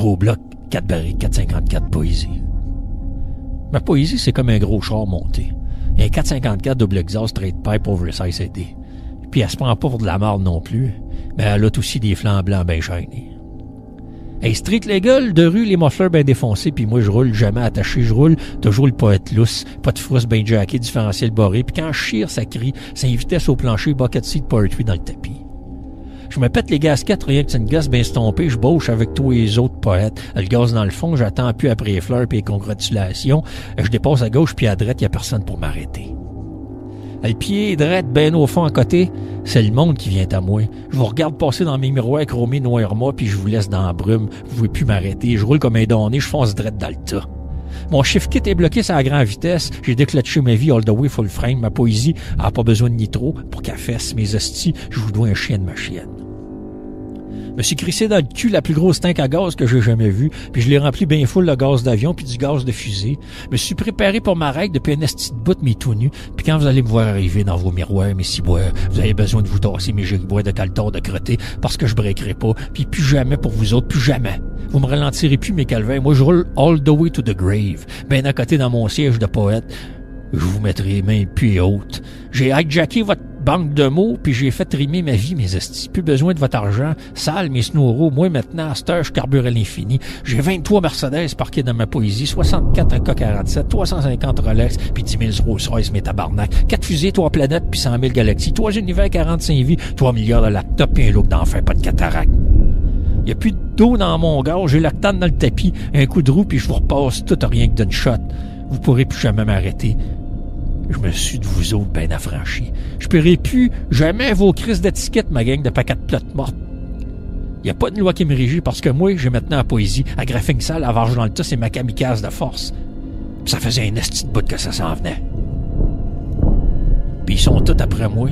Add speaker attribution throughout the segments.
Speaker 1: gros bloc, 4 barriques, 454 poésie. Ma poésie, c'est comme un gros char monté. Il y a un 454 double exhaust straight pipe oversize AD. Puis elle se prend pas pour de la marde non plus, mais elle a aussi des flancs blancs bien shiny. Hey, street legal, de rue, les mufflers bien défoncés, puis moi je roule jamais attaché, je roule toujours le poète lousse, pas de frousse bien jacké, différentiel barré, puis quand je chire, ça crie, c'est une vitesse au plancher, bucket seat poetry dans le tapis. Je me pète les gasquettes, rien que c'est une gosse bien stompée, je bauche avec tous les autres poètes. Le gaz dans le fond, j'attends plus après les fleurs puis les congratulations. Je dépasse à gauche puis à droite, il y a personne pour m'arrêter. Le pied droit, ben au fond à côté, c'est le monde qui vient à moi. Je vous regarde passer dans mes miroirs chromés noir-moi puis je vous laisse dans la brume. Vous pouvez plus m'arrêter. Je roule comme un donné, je fonce droit dans le tas. Mon shift kit est bloqué sur la grande vitesse. J'ai déclenché ma vie all the way full frame. Ma poésie a pas besoin de nitro pour qu'elle fesse mes hosties. Je vous dois un chien de ma chienne. Je me suis crissé dans le cul la plus grosse tank à gaz que j'ai jamais vue, puis je l'ai rempli bien full de gaz d'avion puis du gaz de fusée. Je me suis préparé pour ma règle depuis un esti de bout, mes tout nus, puis quand vous allez me voir arriver dans vos miroirs, mes ciboires, vous avez besoin de vous tasser mes gigobois de caltor de crotté, parce que je breakerai pas, puis plus jamais pour vous autres, plus jamais. Vous me ralentirez plus, mes calvaires. Moi, je roule all the way to the grave, ben à côté dans mon siège de poète. Je vous mettrai les mains plus hautes. J'ai hijacké votre banque de mots, puis j'ai fait trimer ma vie, mes estis. Plus besoin de votre argent. Sale, mes snoureaux. Moi, maintenant, à cette heure, je carbure à l'infini. J'ai 23 Mercedes parqués dans ma poésie, 64 AK-47, 350 Rolex, puis 10 000 Rolls-Royce, mes tabarnak. 4 fusées, 3 planètes, puis 100 000 galaxies. 3 univers, 45 vies, 3 milliards de laptops, puis un look d'enfer, pas de cataracte. Il n'y a plus d'eau dans mon gars. J'ai l'octane dans le tapis. Un coup de roue, puis je vous repasse tout rien que d'une shot. Vous pourrez plus jamais m'arrêter. Je me suis de vous autres bien affranchi. Je paierai plus jamais vos crises d'étiquette, ma gang de paquets de plottes mortes. Il n'y a pas de loi qui me régit parce que moi, j'ai maintenant la poésie, à graphique sale, à varge dans le tas, c'est ma kamikaze de force. Puis ça faisait un esti de bout que ça s'en venait. Puis ils sont tous après moi.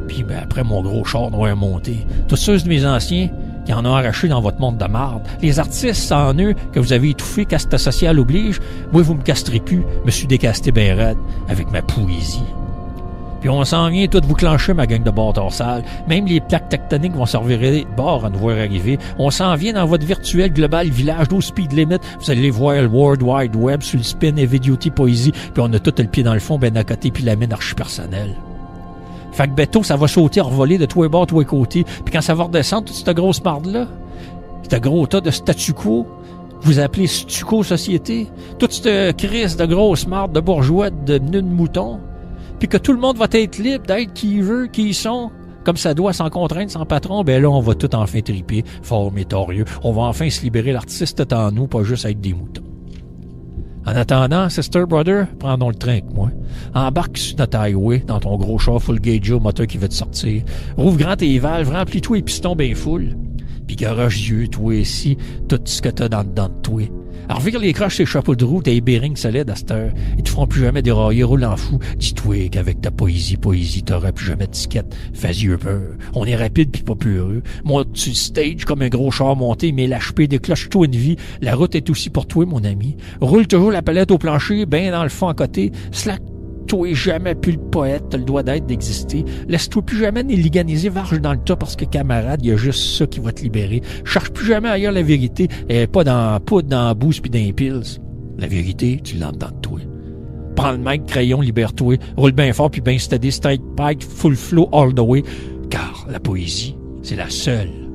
Speaker 1: Puis ben, après mon gros char noir monté. Tous ceux de mes anciens qui en ont arraché dans votre monde de marde. Les artistes en eux que vous avez étouffés, caste social oblige, moi vous me casterez plus, me suis décasté ben raide avec ma poésie. Puis on s'en vient tout vous clencher, ma gang de bâtards sales. Même les plaques tectoniques vont servir de bord à nous voir arriver. On s'en vient dans votre virtuel global village d'eau speed limit. Vous allez voir le World Wide Web sur le spin Heavy Duty Poésie. Puis on a tout le pied dans le fond, ben à côté, puis la mine archi-personnelle. Fait que Beto, ça va sauter, revoler de tous les bords, tous les côtés. Puis quand ça va redescendre, toute cette grosse marde-là, ce gros tas de statu quo, vous appelez Stuco Société, toute cette crise de grosse marde, de bourgeois, de nœuds de mouton, puis que tout le monde va être libre d'être qui il veut, qui ils sont, comme ça doit, sans contrainte, sans patron, ben là, on va tout enfin triper, fort métorieux. On va enfin se libérer l'artiste en nous, pas juste être des moutons. En attendant, sister, brother, prendons le train avec moi. Embarque sur notre highway, dans ton gros char full gauge au moteur qui veut te sortir. Rouvre grand tes valves, remplis-toi les pistons bien full. Puis garoche yeux, toi ici, tout ce que t'as dans le dedans de toi. Alors vire les croches tes chapeaux de roue, tes bearings solides à cette heure. Ils te feront plus jamais dérailler, roule en fou. Dis-toi qu'avec ta poésie, t'auras plus jamais de ticket. Fais-y peur. On est rapide pis pas peureux. Monte sur le stage comme un gros char monté, mais l'HP décloche-toi une vie. La route est aussi pour toi, mon ami. Roule toujours la palette au plancher, ben dans le fond à côté. Slack. Toi jamais plus le poète, t'as le droit d'être, d'exister. Laisse-toi plus jamais ni liganiser, varge dans le tas parce que camarade, il y a juste ça qui va te libérer. Cherche plus jamais ailleurs la vérité, et pas dans la poudre, dans la bouse pis dans les pills. La vérité, tu l'as dans toi. Prends le mic, crayon, libère-toi. Roule bien fort puis bien steady, straight pike, full flow all the way. Car la poésie, c'est la seule